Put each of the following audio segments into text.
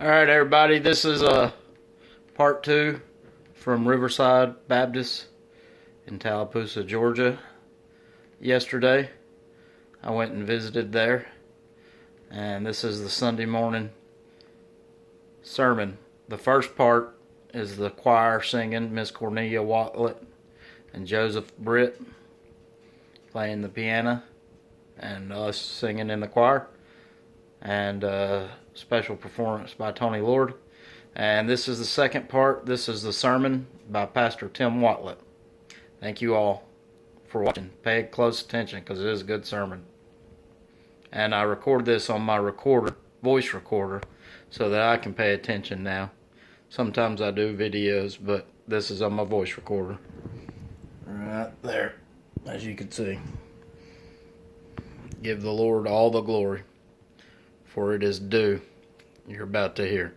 Alright everybody, this is part 2 from Riverside Baptist in Tallapoosa, Georgia. Yesterday I went and visited there, and this is the Sunday morning sermon. The first part is the choir singing, Miss Cornelia Wautelet and Joseph Britt playing the piano and us singing in the choir, and special performance by Tony Lord. And this is the second part. This is the sermon by Pastor Tim Wautelet. Thank you all for watching. Pay close attention because it is a good sermon. And I record this on my voice recorder, so that I can pay attention now. Sometimes I do videos, but this is on my voice recorder. Right there, as you can see. Give the Lord all the glory, for it is due. You're about to hear.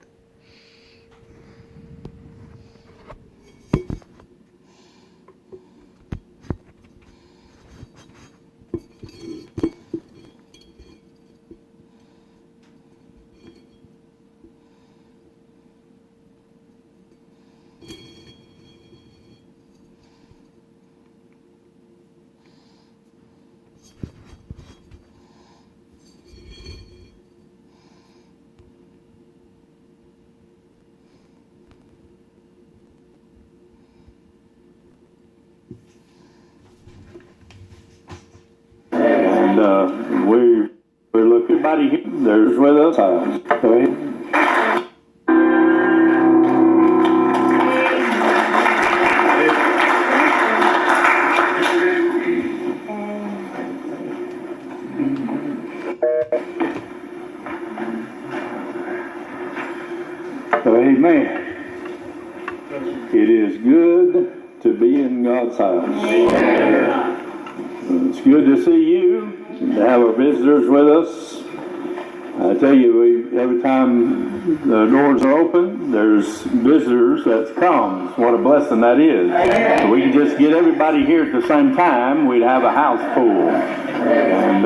We're looking. Everybody here, there's with us. Okay. Amen. It is good to be in God's house. Amen. It's good to see you, to have our visitors with us. I tell you, every time the doors are open, there's visitors that come. What a blessing that is. If we could just get everybody here at the same time, we'd have a house full. And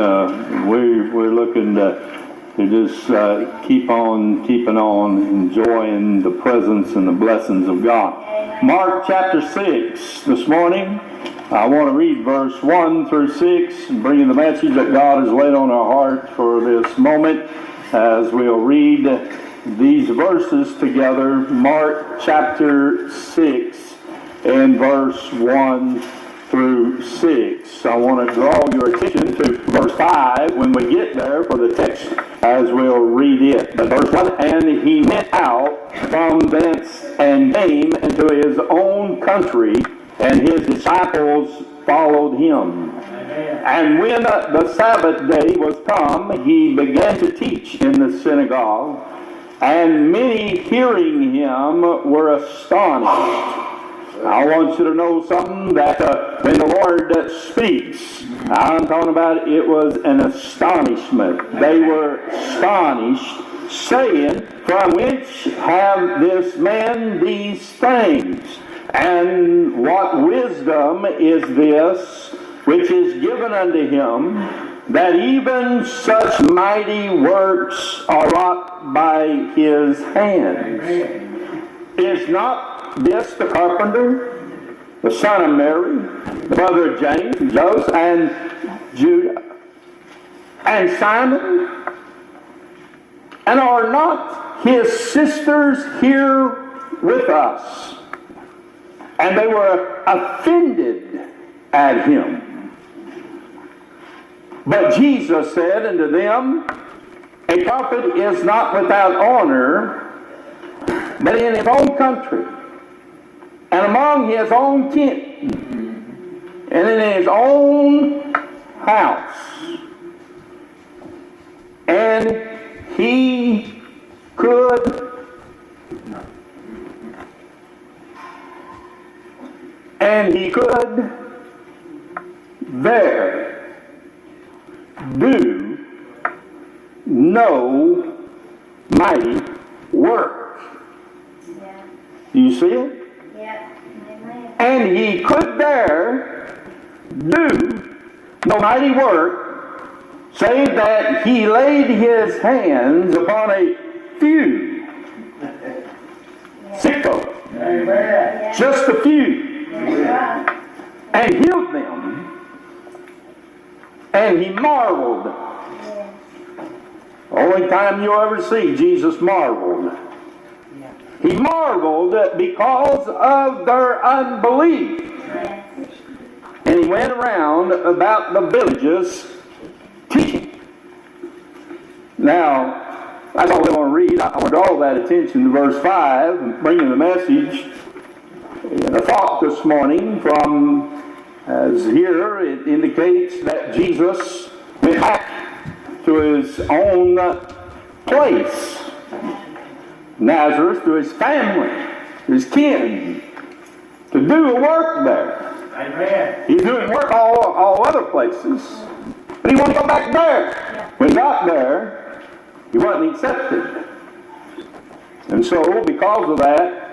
we're looking to just keep on keeping on, enjoying the presence and the blessings of God. Mark chapter 6 this morning. I want to read verse 1 through 6 and bring you the message that God has laid on our heart for this moment as we'll read these verses together. Mark chapter 6 and verse 1 through 6. I want to draw your attention to verse 5 when we get there for the text as we'll read it. But verse 1, and he went out from thence and came into his own country, and his disciples followed him. And when the Sabbath day was come, he began to teach in the synagogue, and many hearing him were astonished. I want you to know something, that when the Lord speaks, I'm talking about, it was an astonishment. They were astonished, saying, from which have this man these things? And what wisdom is this which is given unto him, that even such mighty works are wrought by his hands? Is not this the carpenter, the son of Mary, the brother of James, and Joseph, and Judah, and Simon? And are not his sisters here with us? And they were offended at him. But Jesus said unto them, a prophet is not without honor, but in his own country, and among his own kin, and in his own house. And he could there do no mighty work. Yeah. Do you see it? Yeah. Amen. And he could there do no mighty work, save that he laid his hands upon a few Yeah. Just a few. That's right. And healed them. And he marveled. Yeah. Only time you'll ever see Jesus marveled. He marveled because of their unbelief. Yes. And he went around about the villages teaching. Now, that's all I want to read. I want to draw that attention to verse 5 and bring you the message. And a thought this morning from, as here, it indicates that Jesus went back to his own place, Nazareth, to his family, his kin, to do a work there. Amen. He's doing work all other places, but he wanted to go back there. When he got there, he wasn't accepted. And so, because of that,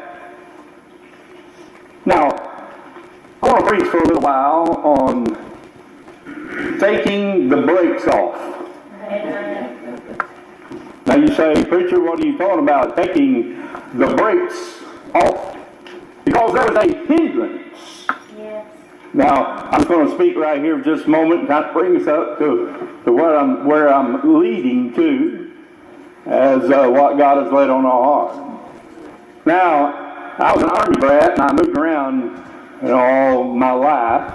now, I want to preach for a little while on taking the brakes off. Amen. Now you say, preacher, what are you talking about, taking the brakes off? Because there was a hindrance. Yes. Now, I'm going to speak right here for just a moment and kind of bring us up to where I'm leading to as what God has laid on our heart. Now, I was an Army brat and I moved around all my life.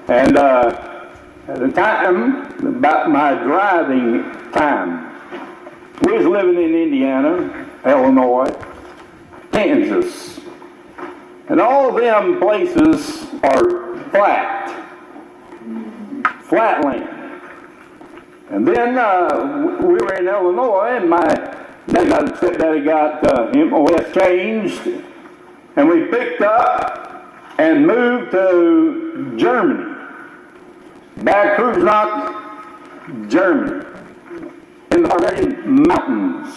And at the time, about my driving time, we was living in Indiana, Illinois, Kansas. And all them places are flat land. And then we were in Illinois, and my stepdaddy got MOS changed, and we picked up and moved to Germany, Bad Kreuznach, Germany, in the Bavarian mountains.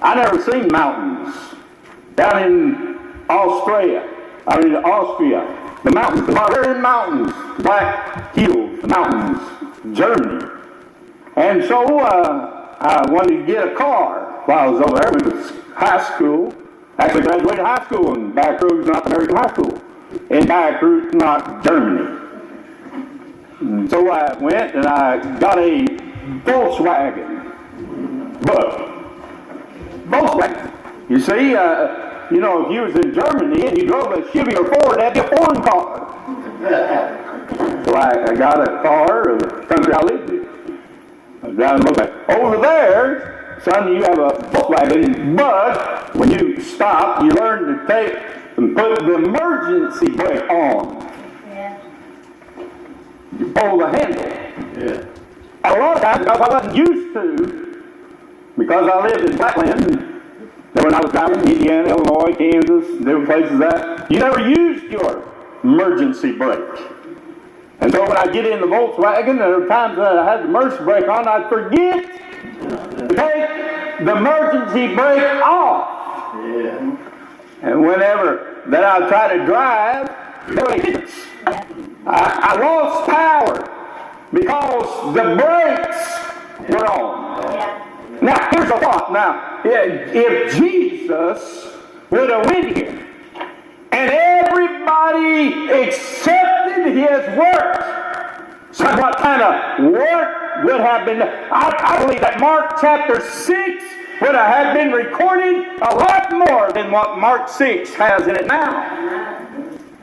I never seen mountains down in Austria, the mountains, the Bavarian mountains, Black Hills, the mountains, Germany. And so I wanted to get a car while I was over there. Went to high school, actually graduated high school in Bad Kreuznach American High School, in Bad Kreuznach, Germany. And so I went and I got a Volkswagen. Volkswagen. You see, if you was in Germany and you drove a Chevy or Ford, that'd be a foreign car. So I got a car, the country I lived in. I was driving over there, son, you have a Volkswagen, but when you stop, you learn to take and put the emergency brake on. Yeah. You pull the handle. Yeah. And a lot of times, because I wasn't used to, because I lived in Flatland, then when I was driving in Indiana, Illinois, Kansas, different places you never used your emergency brake. And so when I get in the Volkswagen, there are times that I had the emergency brake on, I'd forget to take the emergency brake off. Yeah. And whenever that I'd try to drive, there were hits. I lost power because the brakes were on. Yeah. Now, here's a thought. Now, if Jesus would have went here and everybody accepted his work, so what kind of work would have been done? I believe that Mark chapter 6 would have had been recorded a lot more than what Mark 6 has in it now.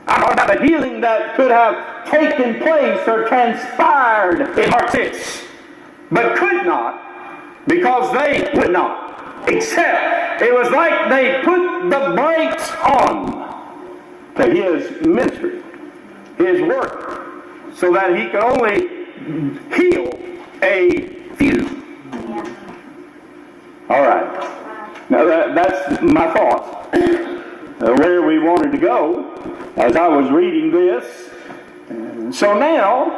I'm talking about the healing that could have taken place or transpired in Mark 6, but could not, because they would not accept. It was like they put the brakes on to his ministry, his work, so that he could only heal a few. Yeah. All right. Now that's my thought. Where we wanted to go as I was reading this. So now,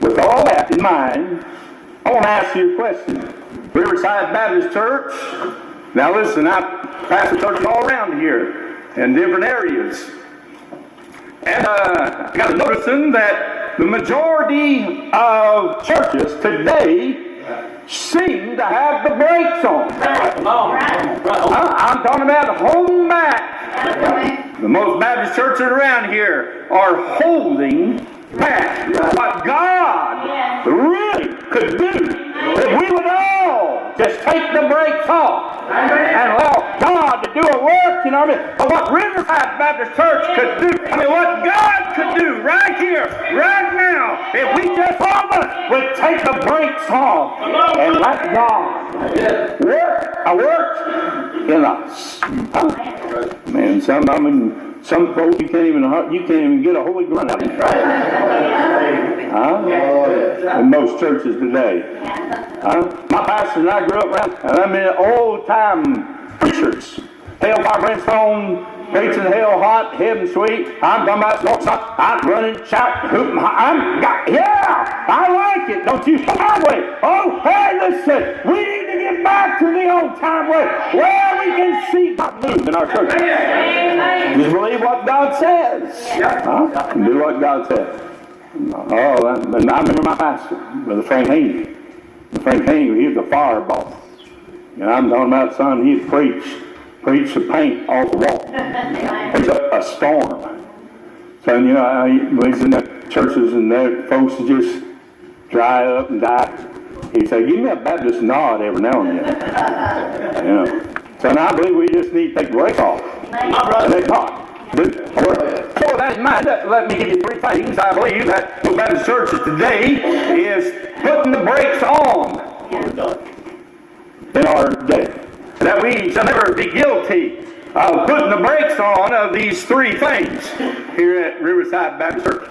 with all that in mind, I want to ask you a question. Riverside Baptist Church. Now listen, I pastor churches all around here in different areas. And I got to noticing that the majority of churches today seem to have the brakes on. Come on. Right. Right. I'm talking about holding back The most Baptist churches around here are holding back what God really could do if we would all just take the brakes off and allow God to do a work in our midst. But what Riverside Baptist Church could do, I mean what God could do right here, right now, if we just all of us would take the brakes off and let God work in us. Man, some folks you can't even get a holy grunt out of them. In most churches today. My pastor and I grew up around, and I'm in old-time preachers. Hellfire, brimstone, preaching hell hot, heaven sweet. I'm talking about smoke, I'm running, shouting, hooting. I like it, don't you? That way. Oh, hey, listen, we need to get back to the old-time way, where we can see God move in our church. Just believe what God says. Do what God says. Oh, and I remember my pastor, Brother Frank Haney. Frank Haney, he was a fireball. And I'm talking about, son, he'd preach the paint off the wall. It's a storm. So, you know, he was in the churches and the folks would just dry up and die. He'd say, give me a Baptist nod every now and then. You know. So now I believe we just need to take the brake off. And let God do the work. So with that in mind, let me give you three things I believe that the Baptist churches today is putting the brakes on in our day. That we shall never be guilty of putting the brakes on of these three things here at Riverside Baptist Church.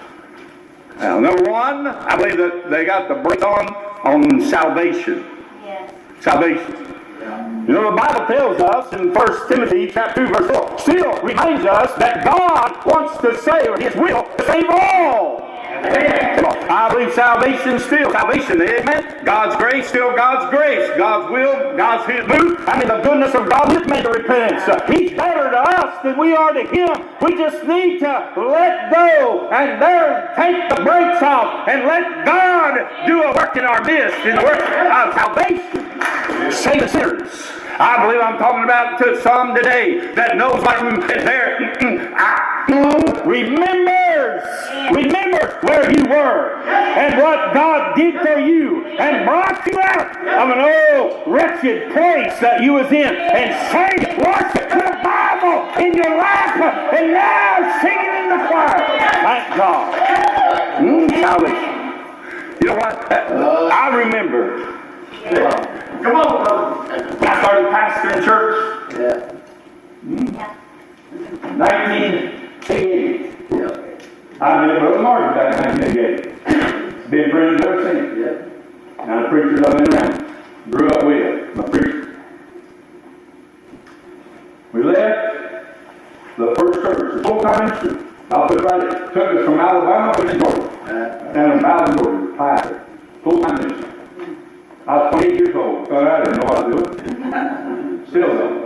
Now, number one, I believe that they got the brakes on salvation. Yes. Salvation. You know, the Bible tells us in 1 Timothy chapter 2, verse 4, still reminds us that God wants to save, or His will, to save all. I believe salvation, amen. God's grace, still God's grace. God's will, God's move. I mean, the goodness of God is made to repentance. He's better to us than we are to Him. We just need to let go and take the brakes off and let God do a work in our midst, in the work of salvation. Save the sinners. I believe I'm talking about to some today that knows what there remember where you were and what God did for you and brought you out of an old wretched place that you was in and sang the Bible in your lap and now singing in the choir. Thank God. Salvation. You know what? I remember. Come on, brother. I started pastoring church. 1988. I've been Brother Martin back in 1988. Been friends ever since. Now the preachers I've been around. Grew up with. My preacher. We left the first church, the full-time ministry. I'll put it right there. Took us from Alabama to Georgia. Down in Valley, Georgia. Pastor. Full-time ministry. I was 28 years old, so I didn't know what I was doing. Still don't.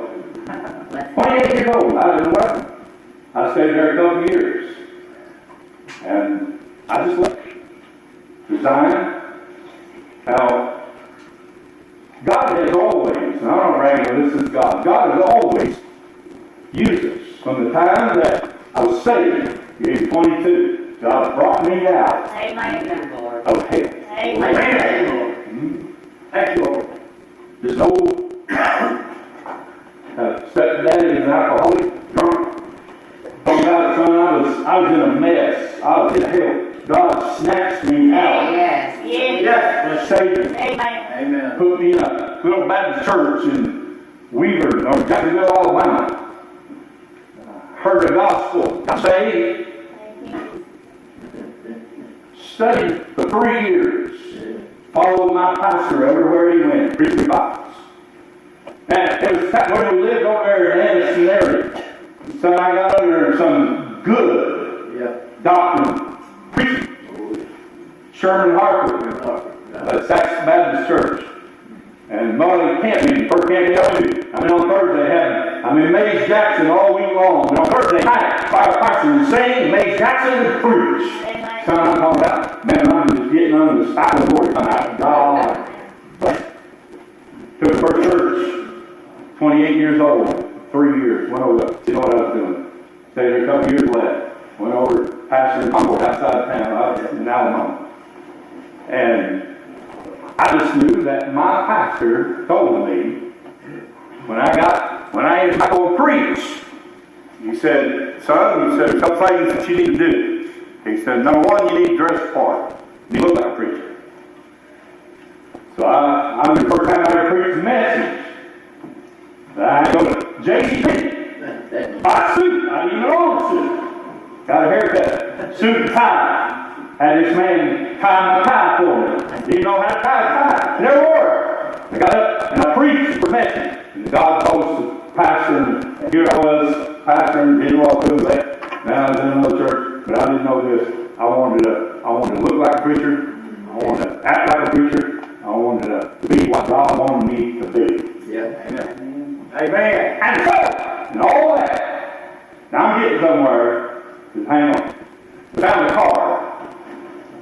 28 years old, I didn't know what. I stayed there a couple of years. And I just left. Resigned. Now, God has always, and I'm not bragging, this is God. God has always used us. From the time that I was saved, age 22, God brought me out of hell. Amen. Thank you, Lord. There's no stepdaddy is an alcoholic, drunk. Son, I was in a mess. I was in hell. God snatched me out. Yes. Saved me. Amen. Put me in a little Baptist church in Weaver, or Jacksonville, Alabama. Heard the gospel. Got saved. Studied for 3 years. Followed my pastor everywhere he went, preaching Bibles. And it was when we lived over there in Anderson area. So I got under some good doctrine preaching. Sherman Harper, Saxon Baptist Church. And Molly Camping, first camping I do. I mean on Thursday, I'm in Mays Jackson all week long. And on Thursday night, pastor would sing, Mays Jackson would preach. So I'm talking about, man, I'm just getting under the style of the Lord. Come out, God. Took the first church, 28 years old. 3 years. Went over, didn't know what I was doing. Stayed there a couple years left. Went over to pastor in Concord outside of town, out in Alabama. And I just knew that my pastor told me when I ended up going to preach, he said, son, he said, there's a couple things that you need to do. He said, number one, you need to dress the part. You look like a preacher. So I was the first time I ever preached a message. I go to J.C. Buy a suit. I didn't even own a suit. Got a haircut. Suit and tie. Had this man tie my tie for me. Didn't know how to tie a tie. Never wore it. I got up and I preached for message. And God told us to pastor, and here I was, pastoring, didn't walk through that. Now I was in another church, but I didn't know this. I wanted to look like a preacher. I wanted to act like a preacher. I wanted to be what God wanted me to be. Yeah. Amen. And so, and all that. Now I'm getting somewhere. Just hang on. Found a car.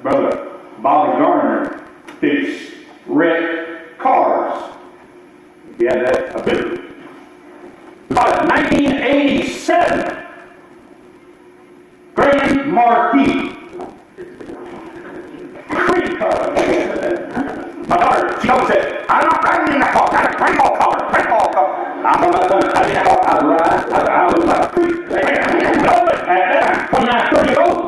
Brother Bobby Garner fixed wrecked cars. He had that ability. About 1987, Grand Marquis. Pretty car. My daughter, she always said, I'm not riding in that car. That's a great ball car. Great ball car. I'm not going to ride. I was like a freak. And then, when I was 30 years old,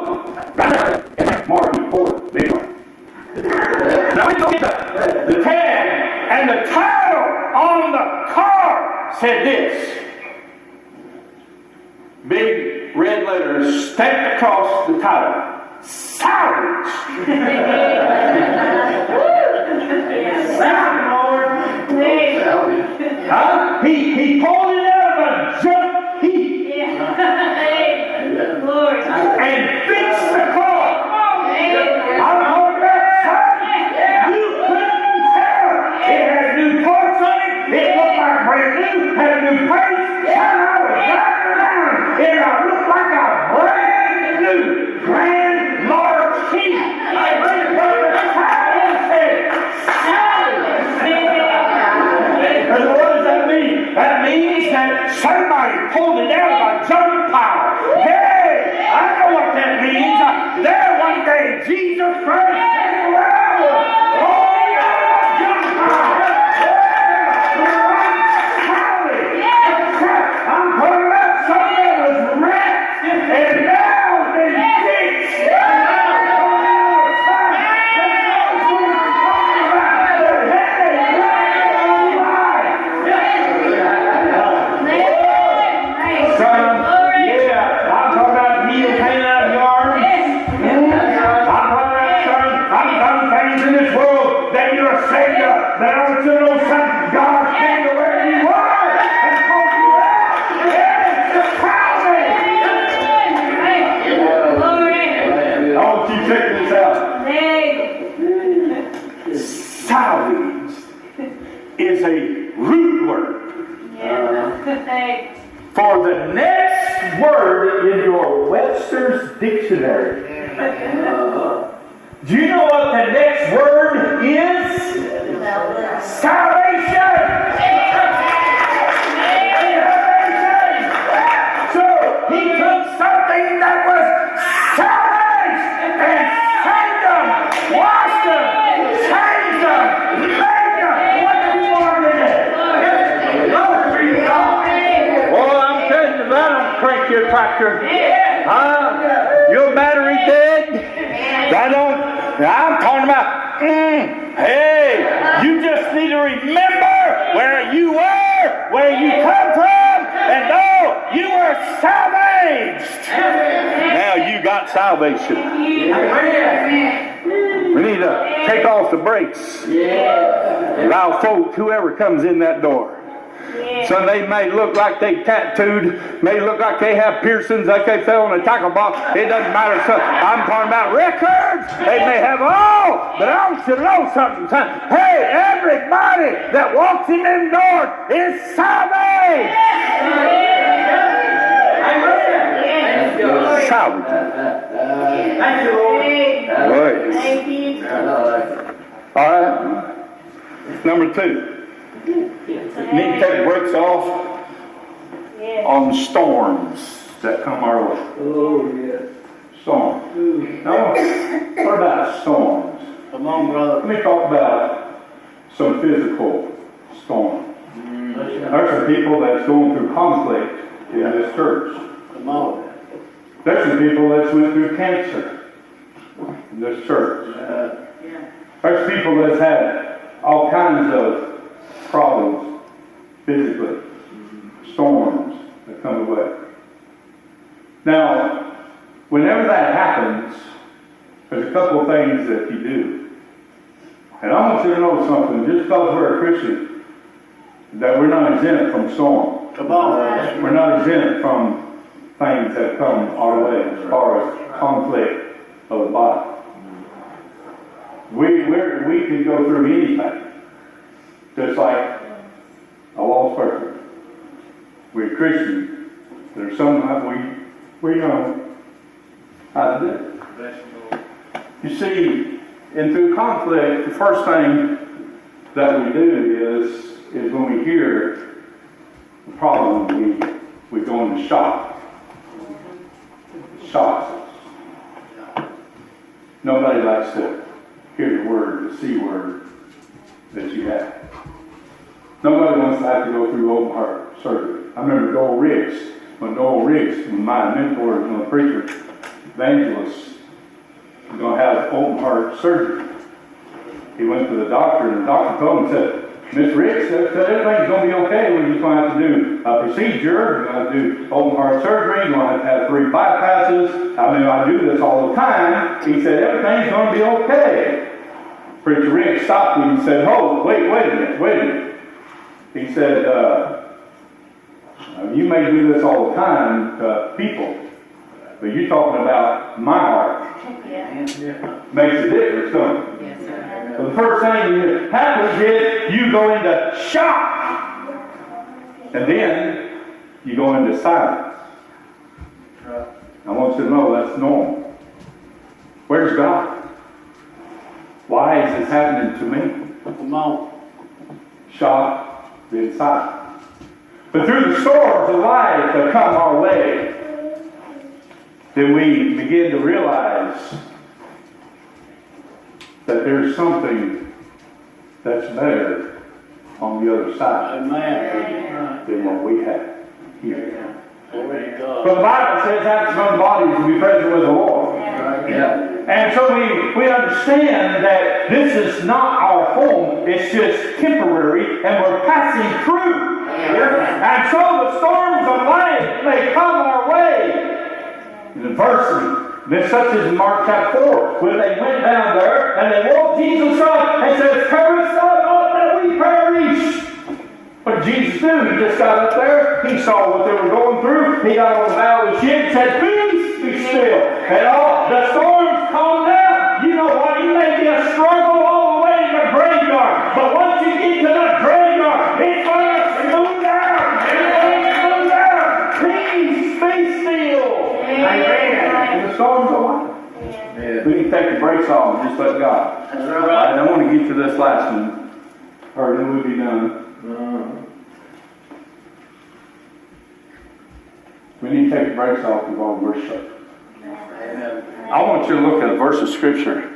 Marquis Ford, big one. Now we look at the tag, and the title on the car said this. Big red letters stamped across the title. Silence! Silence, Lord! Huh? He pulled it out of a junk heap. And fixed the car. I'm on that side. You couldn't tell. It had new parts on it. It looked like brand new. Had a new paint. And I was driving around. It looked like a brand new Grand Marquis. I read it from the title and said, and what does that mean? That means that somebody pulled it out of a junk pile. Hey, I know what that means. There one day, Jesus Christ came around. Rolling out of a junk pile. I'm talking about something that was wrecked and now been fixed. That I want you to know something. God came to where you are and called you out. Yes, the power. I want you to check this out. Salvaged is a root word for the next word in your Webster's dictionary. Do you know what the next word is? Salvation! So he took something that was salvaged and saved them, washed them, changed them, made them. What do you want in it? Well, I'm telling you that I'm crank your tractor. Your battery dead? I'm talking about, hey, you just need to remember where you were, where you come from, and know you were salvaged. Now you got salvation. We need to take off the brakes. Allow folk, whoever comes in that door. So they may look like they tattooed, may look like they have piercings, like they fell in a tackle box. It doesn't matter. So I'm talking about records. They may have all, but I want you to know something. Hey, everybody that walks in them doors is salvaged. Salvaged. Thank you, Lord. Thank you. All right. Number 2. You need to take the brakes off on storms that come our way. Oh, yeah. Storms. Now, what about storms? Come on, brother. Let me talk about some physical storms. There's some people that's going through conflict in this church. Come on. There's some people that's went through cancer in this church. There's people that's had all kinds of problems physically, storms that come away. Now, whenever that happens, there's a couple of things that you do. And I want you to know something, just because we're a Christian, that we're not exempt from storm. Come on. We're not exempt from things that come our way as far as conflict of the body. We can go through anything, just like a lost person. We're Christians. There's something that we know how to do. You see, and through conflict, the first thing that we do is when we hear the problem, we go into shock. It shocks us. Nobody likes to hear the word, the C word that you have. Nobody wants to have to go through open heart surgery. I remember Noel Riggs, my mentor, my preacher, evangelist, was going to have open heart surgery. He went to the doctor, and the doctor told him, said, Miss Riggs said everything's going to be okay. We're just going to have to do a procedure. You're going to do open heart surgery. You're going to have 3 bypasses. I mean, I do this all the time. He said, everything's going to be okay. Preacher Riggs stopped him and said, oh, wait a minute. He said, you may do this all the time to people, but you're talking about my heart. Makes a difference, don't it? Yes, sir. So the first thing that happens is you go into shock. And then you go into silence. I want you to know that's normal. Where's God? Why is this happening to me? Come on. Shock, then silence. But through the storms of life that come our way, then we begin to realize that there's something that's better on the other side Amen. than what we have here. Glory to But God. the Bible says absent from the bodies to be present with the Lord. Yeah. And so we understand that this is not our home, it's just temporary, and we're passing through. And so the storms of life may come our way in adversity. Such as in Mark chapter 4, where they went down there and they woke Jesus up and said, perish not that we perish. What did Jesus do? He just got up there, he saw what they were going through, he got on the bow of the ship and said, peace, be still. And all the storms calmed down. You know what? It may be a struggle all the way to the graveyard, but once you get to the graveyard, it's going to smooth out. It's going to smooth out. Peace, be still. Amen. And the storms are life. Yeah. We need to take the brakes off and just let God. That's right. And I want to get to this last one, or then we'll be done. We need to take the brakes off of our worship. Amen. I want you to look at a verse of Scripture.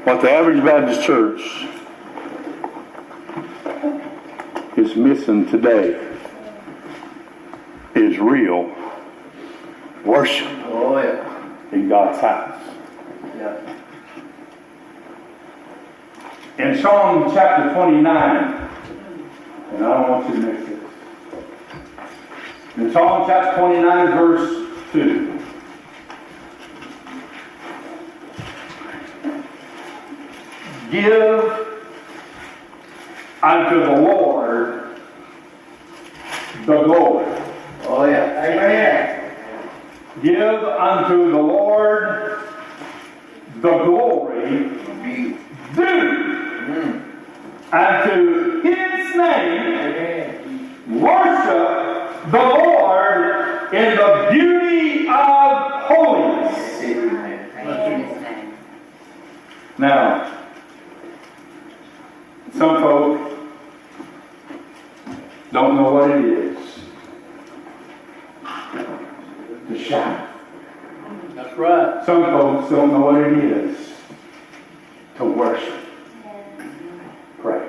What the average Baptist church is missing today is real worship Oh, yeah. in God's house. Yeah. In Psalm chapter 29, and I don't want you to miss this. In Psalm chapter 29, verse 2. Give unto the Lord the glory. Oh, yeah. Amen. Give unto the Lord the glory due. And to his name, worship the Lord in the beauty of holiness. Now, some folk don't know what it is to shout. That's right. Some folks don't know what it is to worship, pray.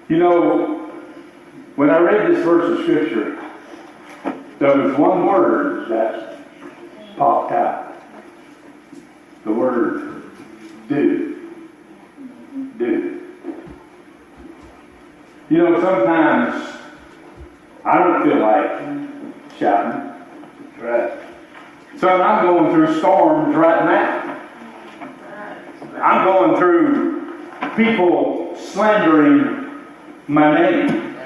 You know, when I read this verse of Scripture, there was one word that popped out. The word do. Do. You know, sometimes I don't feel like shouting. Right. Son, I'm going through storms right now. I'm going through people slandering my name.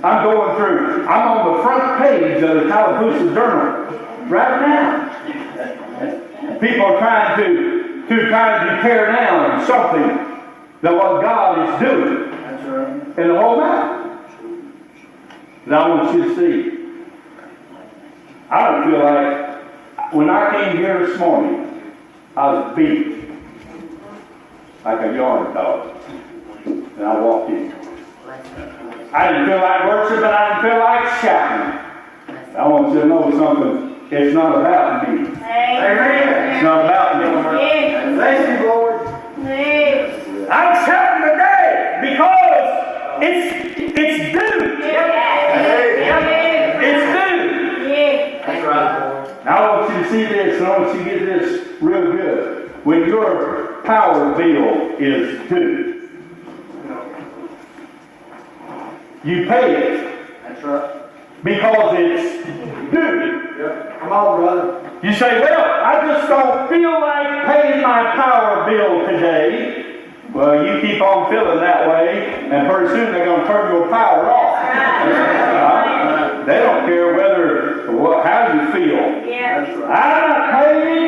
I'm on the front page of the Tallapoosa Journal right now. People are trying to tear down something that what God is doing. That's right. In the whole matter. And I want you to see. I don't feel like, when I came here this morning, I was beat like a yard dog. And I walked in. I didn't feel like worshiping, I didn't feel like shouting. I want you to know something. It's not about me. Amen. It's not about me. Thank you, Lord. I'm shouting today because it's due. It's due. That's right, Lord. Now I want you to see this, and I want you to get this real good. When your power bill is due, you pay it That's right. because it's due. Yep. Come on, brother. You say, well, I just don't feel like paying my power bill today. Well, you keep on feeling that way, and pretty soon they're going to turn your power off. They don't care how you feel. That's right.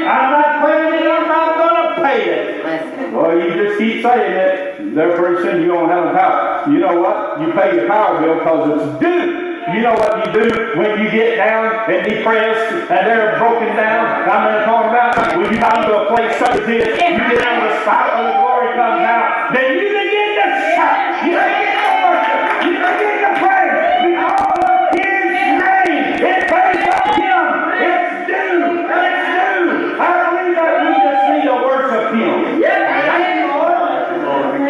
I'm not paying it, I'm not going to pay it. Well, you just keep saying it, there pretty soon you don't have the power. You know what? You pay your power bill because it's due. You know what you do when you get down and depressed and they're broken down? I'm talking about when you come to a place such as this, you get on the spot when the glory comes out, then you begin to shout, you begin to worship, you begin to pray because of His name. It pays up Him. It's due. It's due. I believe that we just need to worship Him. Thank you, Lord.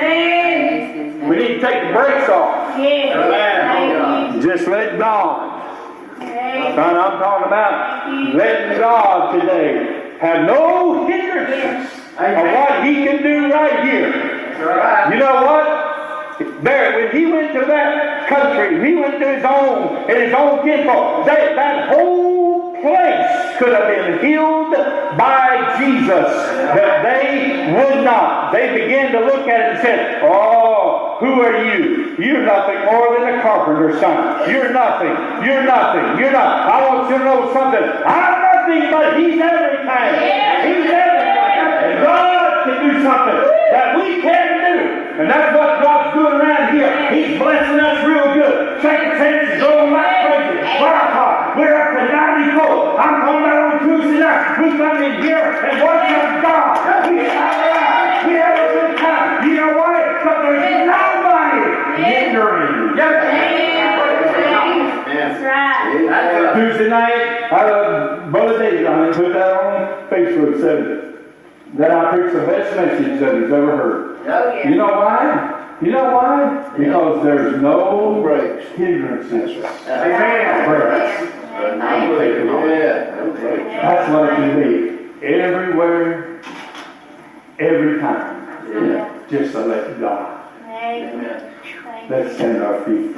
We need to take the brakes off. Just let God. Son, I'm talking about letting God today have no hindrance of what He can do right here. You know what? When He went to that country, He went to His own kinfolk. That whole place could have been healed by Jesus, but they would not. They began to look at it and said, "Oh, who are you? You're nothing more than a carpenter's son. You're nothing. You're nothing. You're not." I want you to know something. I'm nothing, but He's everything. He's everything. And God can do something that we can't do. And that's what God's doing around here. He's blessing us real good. Second sense is going like crazy. We're up to 94. I'm talking about on Tuesday night. We come in here and worship God. We shout around. We have a good time. You know why? Because there's nobody hindering. That's right. Tuesday night, Brother David, I put that on Facebook, said that I preached the best message that he's ever heard. You know why? You know why? Because there's no hindrances. Amen. That's what it can be. Everywhere, every time. Just to let God. Amen. Let's stand our feet.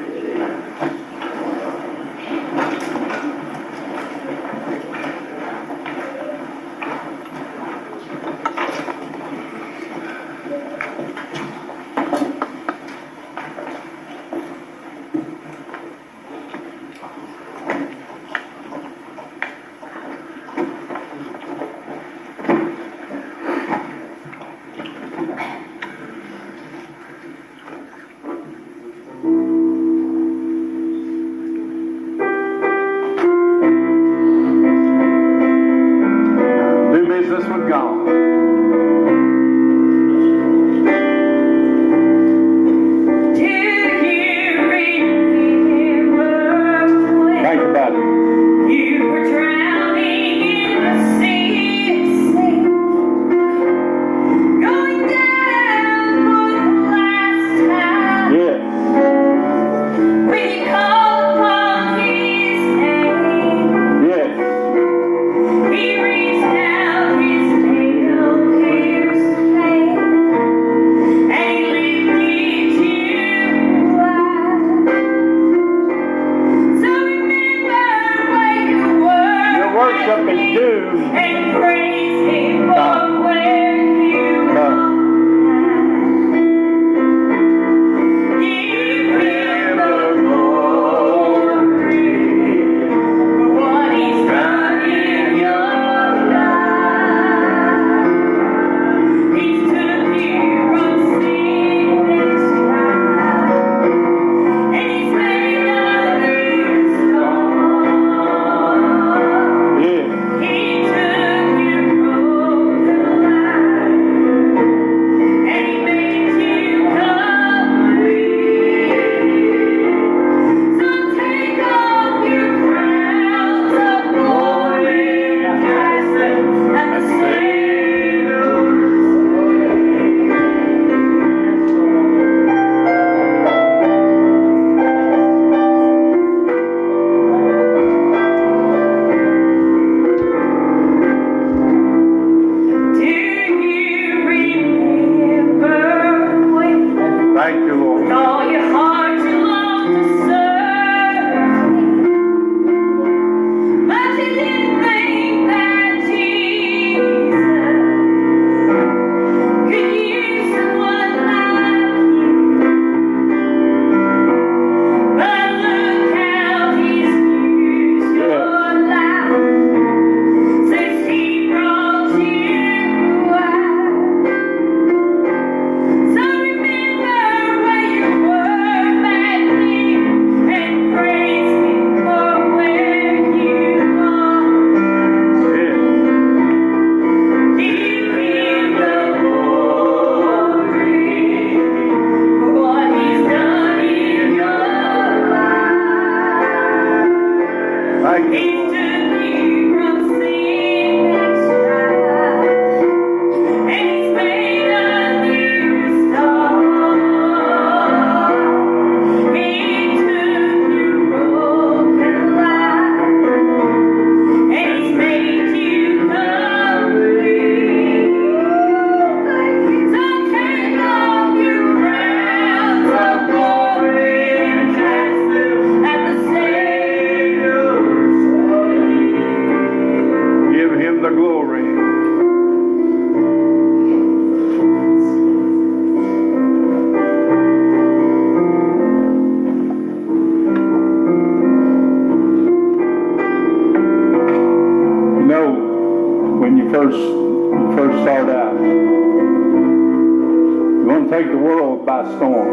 storm.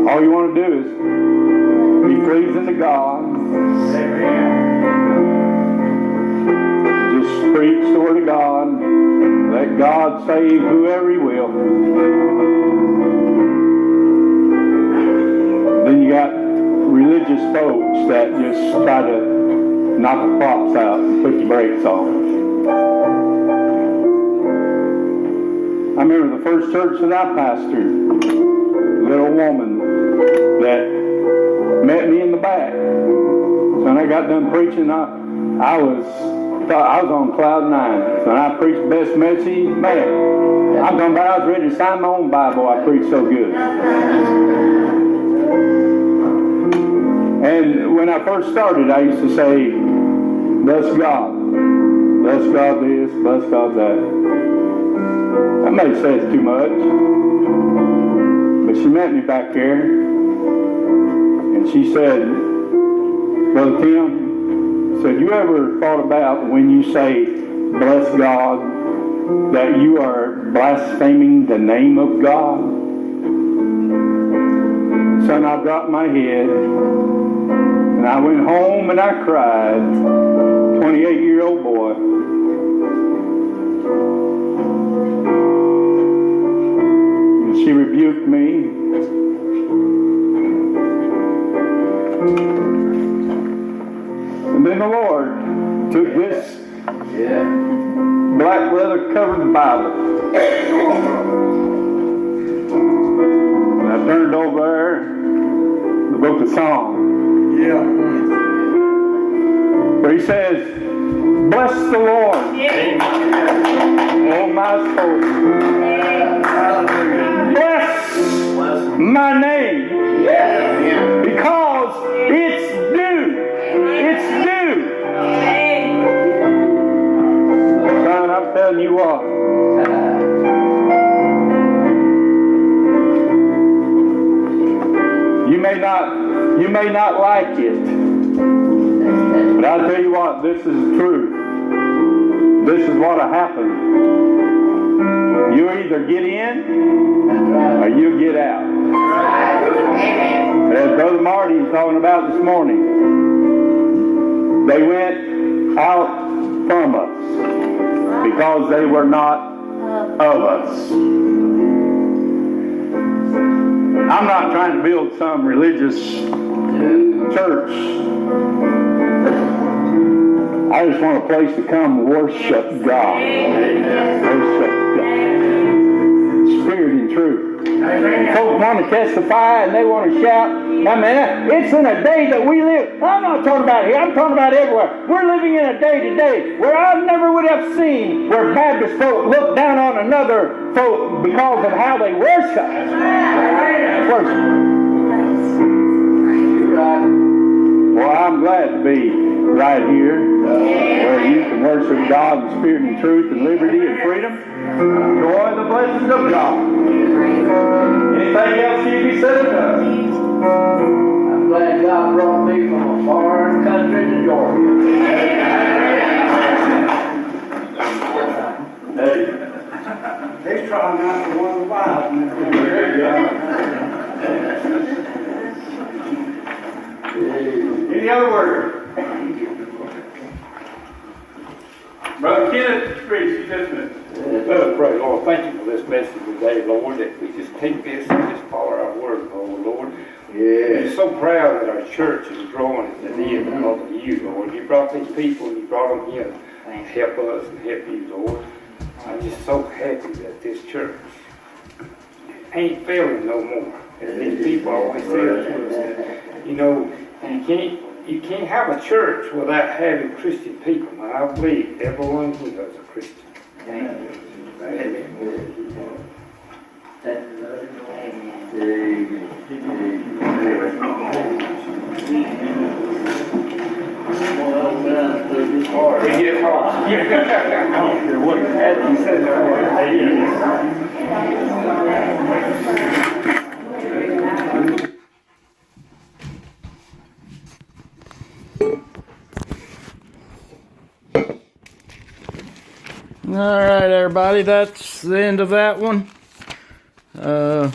All you want to do is be pleasing to God. Just preach the Word of God. Let God save whoever He will. Then you got religious folks that just try to knock the props out and put the brakes on. I remember the first church that I pastored, a little woman that met me in the back. So when I got done preaching, I was on cloud nine. So when I preached the best message, man, I'm talking about I was ready to sign my own Bible. I preached so good. And when I first started, I used to say, bless God this, bless God that. I may have said too much, but she met me back there, and she said, Brother Tim, said, you ever thought about when you say, bless God, that you are blaspheming the name of God? Son, I dropped my head, and I went home and I cried. 28-year-old boy. And she rebuked me. And then the Lord took this black leather covered Bible. And I turned over there, the book of Psalms. Where He says, bless the Lord, oh my soul. Bless my name, because it's due. It's due. Son, I'm telling you what. You may not like it, but I'll tell you what, this is the truth. This is what'll happen. You either get in or you get out. As Brother Marty was talking about this morning, they went out from us because they were not of us. I'm not trying to build some religious church. I just want a place to come worship God. Worship God. Spirit and truth. Folks want to testify and they want to shout. I mean, it's in a day that we live. I'm not talking about here. I'm talking about everywhere. We're living in a day today where I never would have seen where Baptist folk look down on another folk because of how they worship. Well, I'm glad to be right here where you can worship God in spirit and truth and liberty and freedom. Enjoy the blessings of God. Anything else you be said or done? I'm glad God brought me from a foreign country to Georgia. He's trying not to wonder why. Any other word? Brother Kenneth, preach, you dismissed. Let us pray, Lord. Thank you for this message today, Lord, that we just take this and just follow our word, Lord. We're so proud that our church is growing at the end because of you, Lord. You brought these people and you brought them here to help us and help you, Lord. I'm just so happy that this church ain't failing no more. And these people always say to us that, you know, you can't have a church without having Christian people. And I believe everyone here is a Christian. Amen. All right, everybody. That's the end of that one. Hold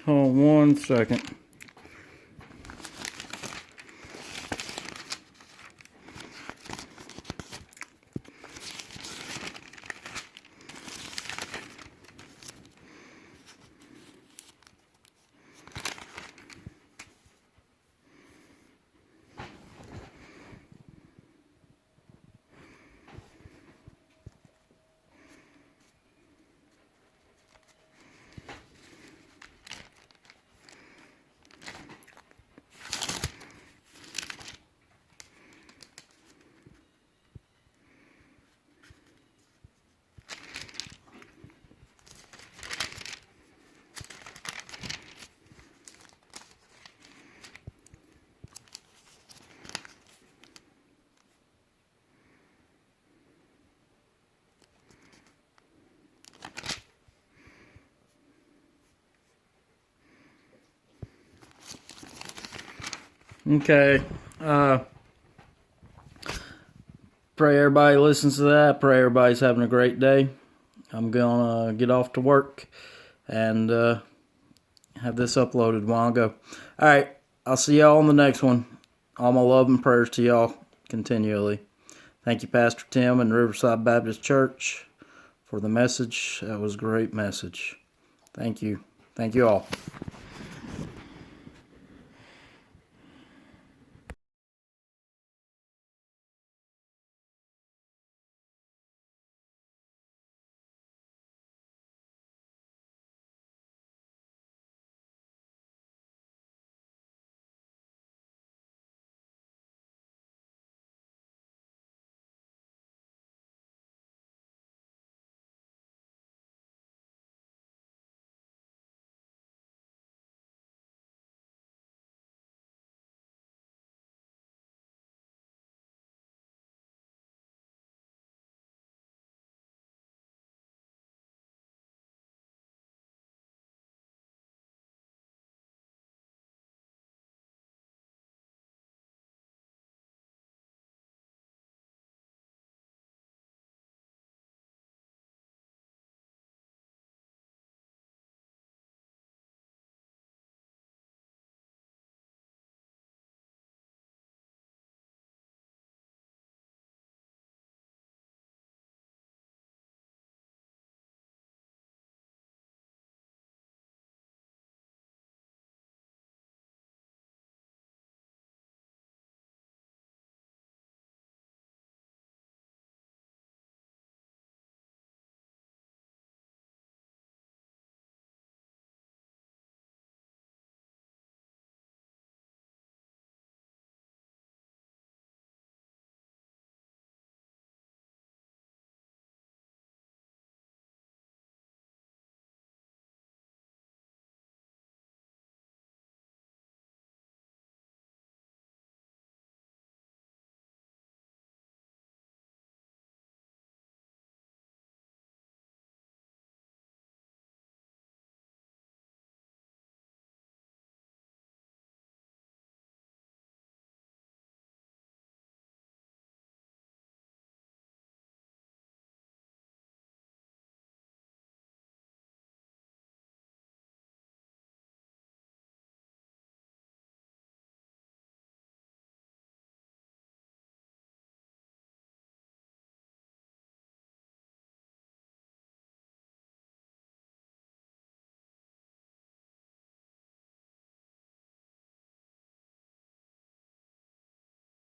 on 1 second. Okay. Pray everybody listens to that. Pray everybody's having a great day. I'm gonna get off to work and have this uploaded while I go. Alright, I'll see y'all on the next one. All my love and prayers to y'all continually. Thank you, Pastor Tim and Riverside Baptist Church, for the message. That was a great message. Thank you. Thank you all.